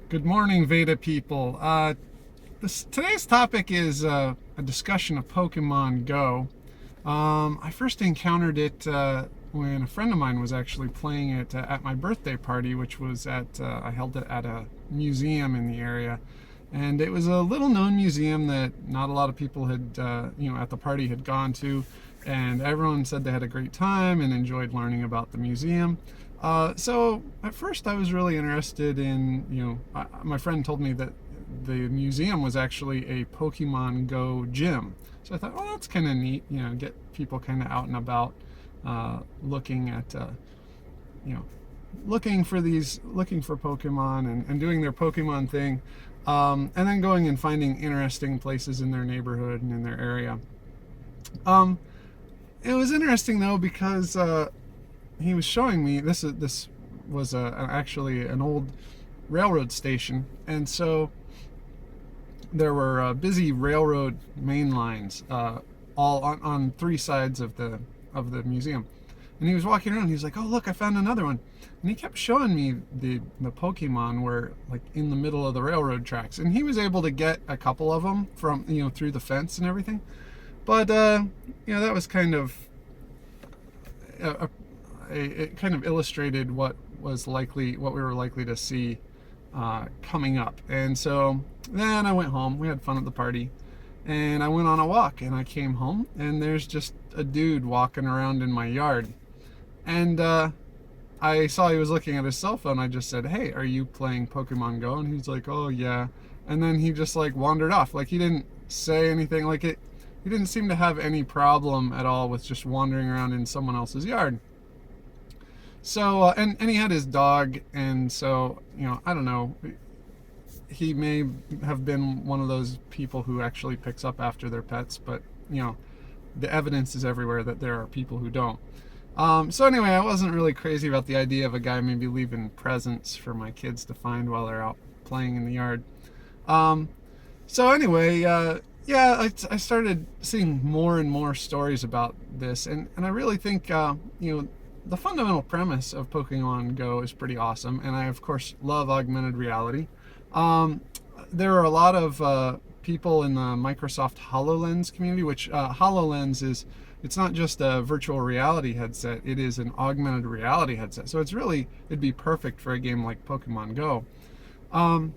Good morning, VEDA people. Today's topic is a discussion of Pokemon Go. I first encountered it when a friend of mine was actually playing it at my birthday party, which was I held it at a museum in the area. And it was a little known museum that not a lot of people had, at the party had gone to. And everyone said they had a great time and enjoyed learning about the museum. So at first I was really interested in, my friend told me that the museum was actually a Pokemon Go gym. So I thought, well, that's kind of neat, get people kind of out and about, looking at, you know, looking for Pokemon and doing their Pokemon thing. And then going and finding interesting places in their neighborhood and in their area. Um, it was interesting though because he was showing me this was actually an old railroad station, and so there were busy railroad main lines all on three sides of the museum. And he was walking around. He was like, "Oh, look, I found another one." And he kept showing me the Pokemon were like in the middle of the railroad tracks, and he was able to get a couple of them from through the fence and everything. But that was kind of it kind of illustrated what we were likely to see coming up. And so then I went home. We had fun at the party, and I went on a walk. And I came home, and there's just a dude walking around in my yard. And I saw he was looking at his cell phone. I just said, "Hey, are you playing Pokemon Go?" And he's like, "Oh yeah." And then he just like wandered off. Like he didn't say anything. Like it. He didn't seem to have any problem at all with just wandering around in someone else's yard. So and he had his dog, and so I don't know. He may have been one of those people who actually picks up after their pets, but the evidence is everywhere that there are people who don't. So anyway, I wasn't really crazy about the idea of a guy maybe leaving presents for my kids to find while they're out playing in the yard. So anyway, yeah, I started seeing more and more stories about this, and I really think the fundamental premise of Pokemon Go is pretty awesome, and I of course love augmented reality. Um, there are a lot of people in the Microsoft HoloLens community, which HoloLens is, it's not just a virtual reality headset, it is an augmented reality headset. So it'd be perfect for a game like Pokemon Go. Um,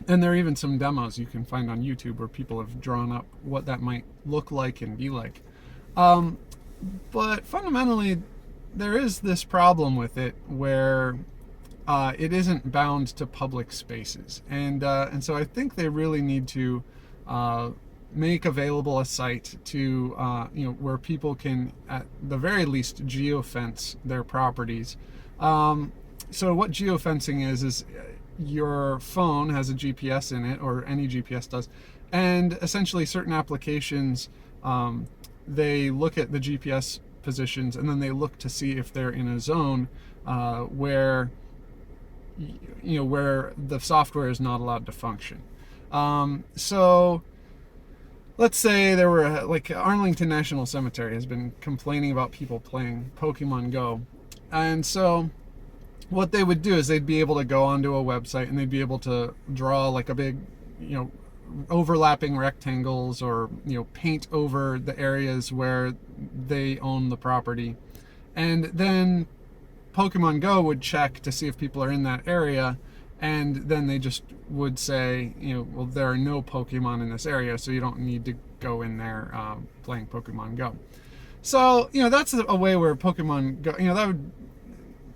and there are even some demos you can find on YouTube where people have drawn up what that might look like and be like. Um, but fundamentally, there is this problem with it where it isn't bound to public spaces, and so I think they really need to make available a site to where people can, at the very least, geofence their properties. So what geofencing is your phone has a GPS in it, or any GPS does, and essentially certain applications, they look at the GPS positions, and then they look to see if they're in a zone where where the software is not allowed to function. So let's say there were like Arlington National Cemetery has been complaining about people playing Pokemon Go, and so what they would do is they'd be able to go onto a website and they'd be able to draw like a big overlapping rectangles, or paint over the areas where they own the property, and then Pokemon Go would check to see if people are in that area, and then they just would say, well, there are no Pokemon in this area, so you don't need to go in there playing Pokemon Go. So that's a way where Pokemon Go, that would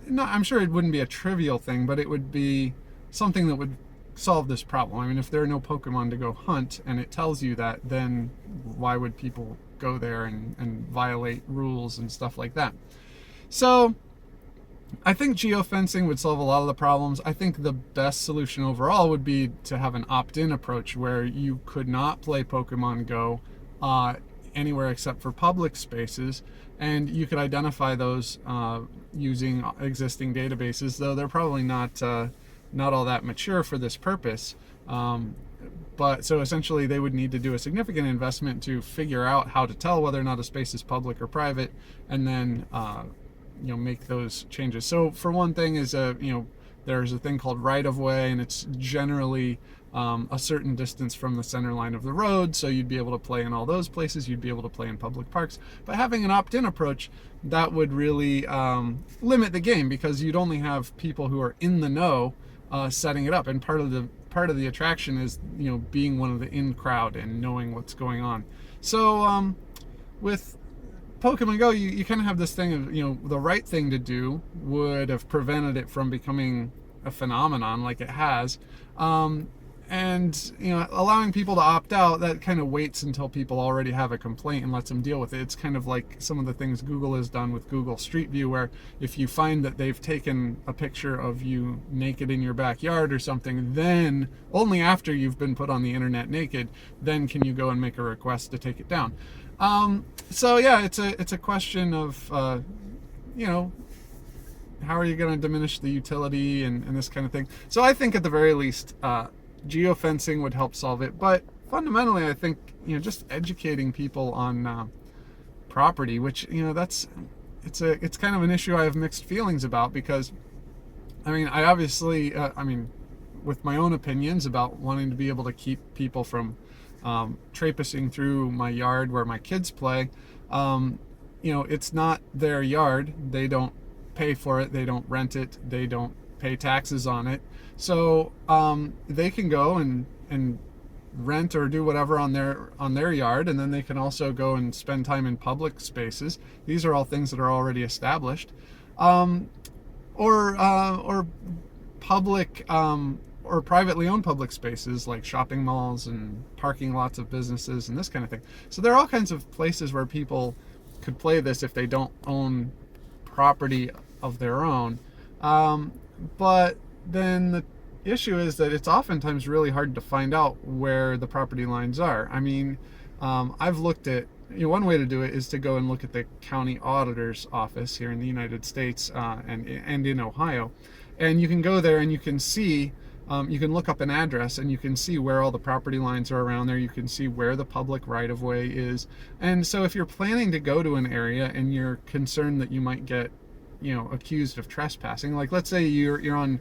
not, I'm sure it wouldn't be a trivial thing, but it would be something that would solve this problem. I mean, if there are no Pokemon to go hunt and it tells you that, then why would people go there and violate rules and stuff like that? So I think geofencing would solve a lot of the problems. I think the best solution overall would be to have an opt-in approach where you could not play Pokemon Go anywhere except for public spaces, and you could identify those using existing databases, though they're probably not all that mature for this purpose. But so essentially they would need to do a significant investment to figure out how to tell whether or not a space is public or private, and then make those changes. So for one thing is There's a thing called right of way, and it's generally a certain distance from the center line of the road, so you'd be able to play in all those places. You'd be able to play in public parks. But having an opt-in approach, that would really limit the game, because you'd only have people who are in the know setting it up, and part of the attraction is, you know, being one of the in crowd and knowing what's going on. So with Pokemon Go, you kind of have this thing of, you know, the right thing to do would have prevented it from becoming a phenomenon like it has. And, you know, allowing people to opt out, that kind of waits until people already have a complaint and lets them deal with it. It's kind of like some of the things Google has done with Google Street View, where if you find that they've taken a picture of you naked in your backyard or something, then only after you've been put on the internet naked, then can you go and make a request to take it down. So yeah, it's a question of, you know, how are you going to diminish the utility and this kind of thing. So I think at the very least, geofencing would help solve it. But fundamentally, I think, you know, just educating people on property, which, you know, it's kind of an issue I have mixed feelings about, because I mean, I obviously, with my own opinions about wanting to be able to keep people from traipsing through my yard where my kids play. You know, it's not their yard. They don't pay for it. They don't rent it. They don't pay taxes on it. So they can go and rent or do whatever on their yard, and then they can also go and spend time in public spaces. These are all things that are already established, or public or privately owned public spaces like shopping malls and parking lots of businesses and this kind of thing. So there are all kinds of places where people could play this if they don't own property of their own. But then the issue is that it's oftentimes really hard to find out where the property lines are. I mean, I've looked at, you know, one way to do it is to go and look at the county auditor's office here in the United States and in Ohio. And you can go there and you can see, you can look up an address and you can see where all the property lines are around there. You can see where the public right-of-way is. And so if you're planning to go to an area and you're concerned that you might get, you know, accused of trespassing, like let's say you're on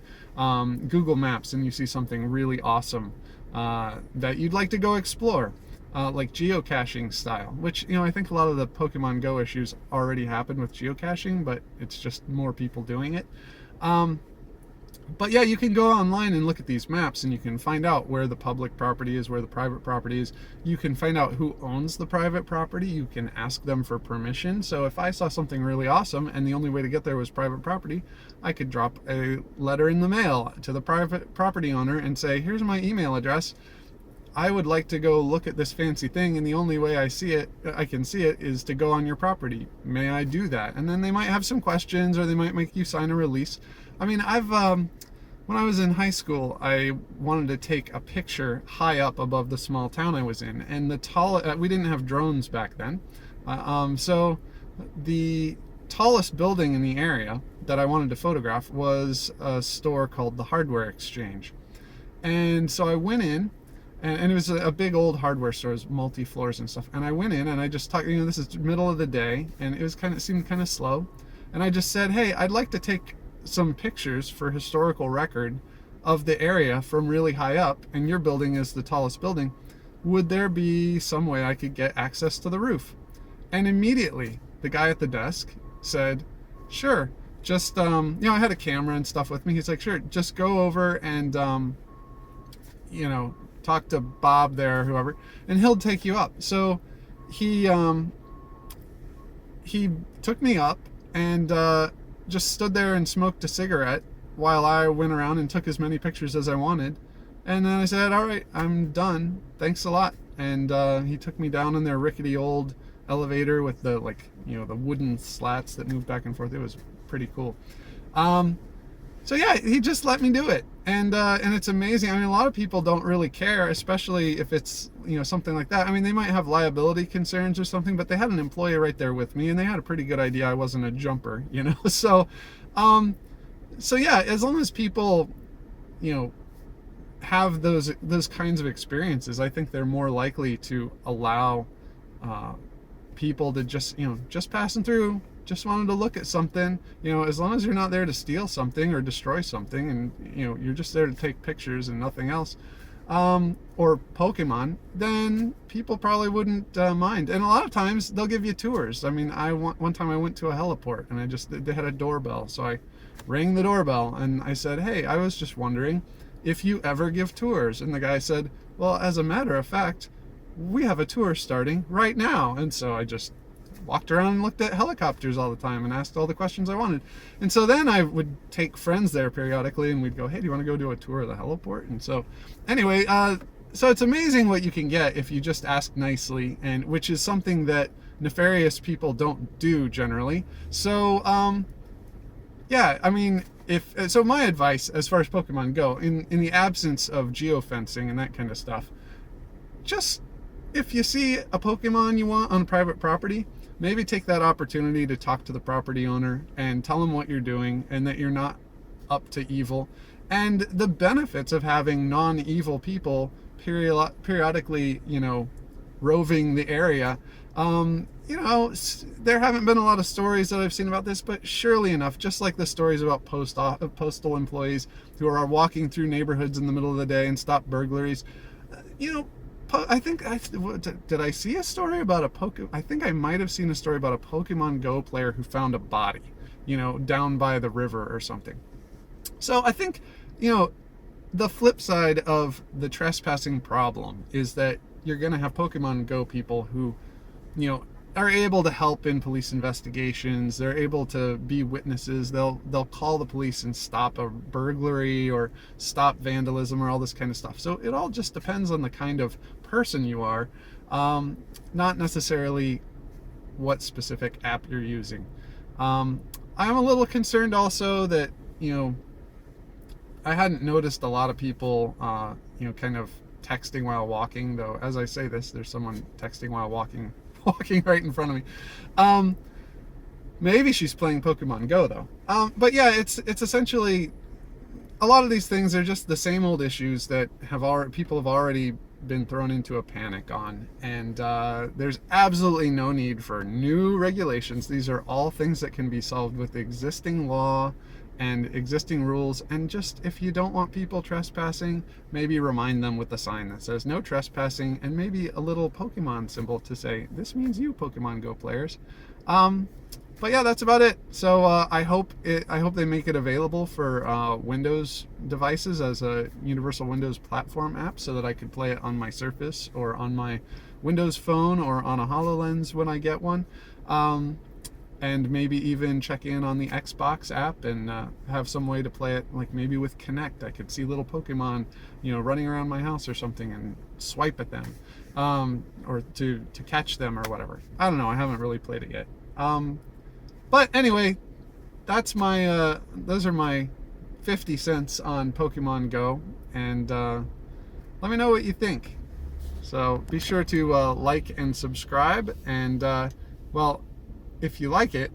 Google Maps and you see something really awesome that you'd like to go explore, like geocaching style, which, you know, I think a lot of the Pokemon Go issues already happen with geocaching, but it's just more people doing it. But yeah, you can go online and look at these maps and you can find out where the public property is, where the private property is. You can find out who owns the private property. You can ask them for permission. So if I saw something really awesome and the only way to get there was private property, I could drop a letter in the mail to the private property owner and say, here's my email address. I would like to go look at this fancy thing, and the only way I can see it is to go on your property. May I do that? And then they might have some questions, or they might make you sign a release. I mean, when I was in high school, I wanted to take a picture high up above the small town I was in, and we didn't have drones back then. So the tallest building in the area that I wanted to photograph was a store called the Hardware Exchange. And so I went in, and it was a big old hardware store, it was multi-floors and stuff. And I went in and I just talked, you know, this is middle of the day, and it seemed kind of slow. And I just said, hey, I'd like to take some pictures for historical record of the area from really high up, and your building is the tallest building. Would there be some way I could get access to the roof? And immediately the guy at the desk said, sure, just, you know, I had a camera and stuff with me. He's like, sure, just go over and, you know, talk to Bob there, or whoever, and he'll take you up. So he took me up and just stood there and smoked a cigarette while I went around and took as many pictures as I wanted. And then I said, all right, I'm done. Thanks a lot. And he took me down in their rickety old elevator with the, like, you know, the wooden slats that moved back and forth. It was pretty cool. So yeah, he just let me do it. And it's amazing. I mean, a lot of people don't really care, especially if it's, you know, something like that. I mean, they might have liability concerns or something, but they had an employee right there with me, and they had a pretty good idea I wasn't a jumper, you know. So yeah, as long as people, you know, have those kinds of experiences, I think they're more likely to allow people to just, you know, just passing through, just wanted to look at something, as long as you're not there to steal something or destroy something, and you're just there to take pictures and nothing else, or Pokemon, then people probably wouldn't mind. And a lot of times they'll give you tours. I mean, one time I went to a heliport, and they had a doorbell, so I rang the doorbell and I said, "Hey, I was just wondering if you ever give tours." And the guy said, "Well, as a matter of fact, we have a tour starting right now." And so I just walked around and looked at helicopters all the time and asked all the questions I wanted. And so then I would take friends there periodically, and we'd go, "Hey, do you want to go do a tour of the heliport?" And so anyway, so it's amazing what you can get if you just ask nicely, and which is something that nefarious people don't do generally. So yeah, I mean, so my advice as far as Pokemon go, in the absence of geofencing and that kind of stuff, just if you see a Pokemon you want on private property, maybe take that opportunity to talk to the property owner and tell them what you're doing and that you're not up to evil, and the benefits of having non-evil people periodically, roving the area. There haven't been a lot of stories that I've seen about this, but surely enough, just like the stories about postal employees who are walking through neighborhoods in the middle of the day and stop burglaries, I think did I see a story about I think I might have seen a story about a Pokemon Go player who found a body, down by the river or something. So I think, the flip side of the trespassing problem is that you're going to have Pokemon Go people who, are able to help in police investigations. They're able to be witnesses. They'll call the police and stop a burglary or stop vandalism or all this kind of stuff. So it all just depends on the kind of person you are, not necessarily what specific app you're using. I'm a little concerned also that, I hadn't noticed a lot of people, kind of texting while walking, though as I say this, there's someone texting while walking right in front of me. Maybe she's playing Pokemon Go though. But yeah, it's essentially, a lot of these things are just the same old issues that people have already been thrown into a panic on, and there's absolutely no need for new regulations. These are all things that can be solved with existing law and existing rules. And just, if you don't want people trespassing, maybe remind them with a sign that says no trespassing, and maybe a little Pokemon symbol to say, "This means you, Pokemon Go players." But yeah, that's about it. So I hope they make it available for Windows devices as a Universal Windows Platform app, so that I could play it on my Surface or on my Windows Phone or on a HoloLens when I get one. And maybe even check in on the Xbox app and have some way to play it, like maybe with Kinect. I could see little Pokemon, running around my house or something, and swipe at them, or to catch them or whatever. I don't know. I haven't really played it yet. But anyway, those are my 50 cents on Pokemon Go, and let me know what you think. So be sure to like and subscribe, and well, if you like it,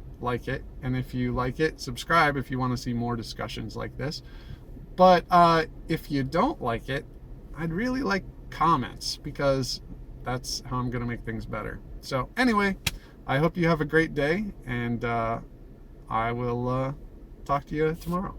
and if you like it, subscribe if you want to see more discussions like this. But if you don't like it, I'd really like comments, because that's how I'm going to make things better. So anyway, I hope you have a great day, and I will talk to you tomorrow.